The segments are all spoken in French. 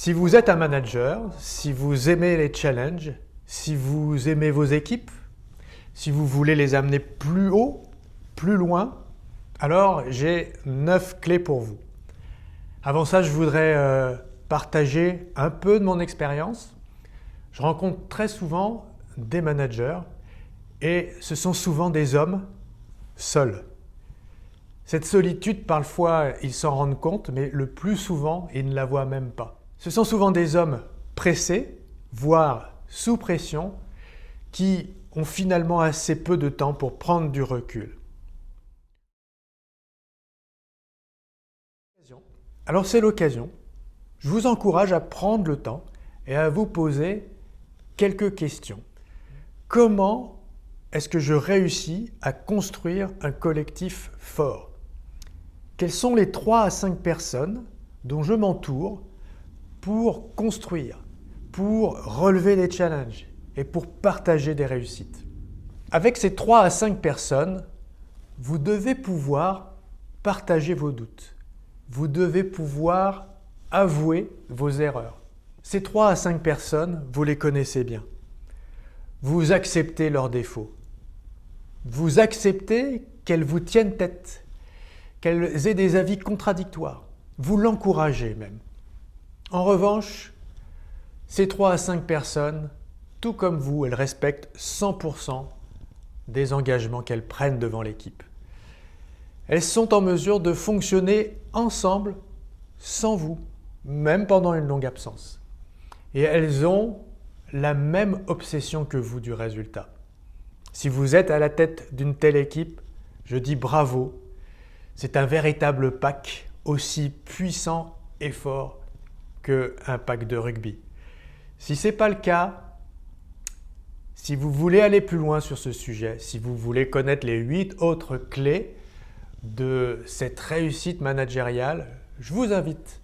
Si vous êtes un manager, si vous aimez les challenges, si vous aimez vos équipes, si vous voulez les amener plus haut, plus loin, alors j'ai 9 clés pour vous. Avant ça, je voudrais partager un peu de mon expérience. Je rencontre très souvent des managers et ce sont souvent des hommes seuls. Cette solitude, parfois, ils s'en rendent compte, mais le plus souvent, ils ne la voient même pas. Ce sont souvent des hommes pressés, voire sous pression, qui ont finalement assez peu de temps pour prendre du recul. Alors c'est l'occasion. Je vous encourage à prendre le temps et à vous poser quelques questions. Comment est-ce que je réussis à construire un collectif fort? Quelles sont les 3 à 5 personnes dont je m'entoure pour construire, pour relever des challenges et pour partager des réussites? Avec ces 3 à 5 personnes, vous devez pouvoir partager vos doutes. Vous devez pouvoir avouer vos erreurs. Ces 3 à 5 personnes, vous les connaissez bien. Vous acceptez leurs défauts. Vous acceptez qu'elles vous tiennent tête, qu'elles aient des avis contradictoires. Vous l'encouragez même. En revanche, ces 3 à 5 personnes, tout comme vous, elles respectent 100% des engagements qu'elles prennent devant l'équipe. Elles sont en mesure de fonctionner ensemble sans vous, même pendant une longue absence. Et elles ont la même obsession que vous du résultat. Si vous êtes à la tête d'une telle équipe, je dis bravo. C'est un véritable pack aussi puissant et fort qu'un pack de rugby. Si ce n'est pas le cas, si vous voulez aller plus loin sur ce sujet, si vous voulez connaître les 8 autres clés de cette réussite managériale, je vous invite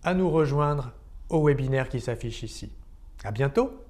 à nous rejoindre au webinaire qui s'affiche ici. À bientôt!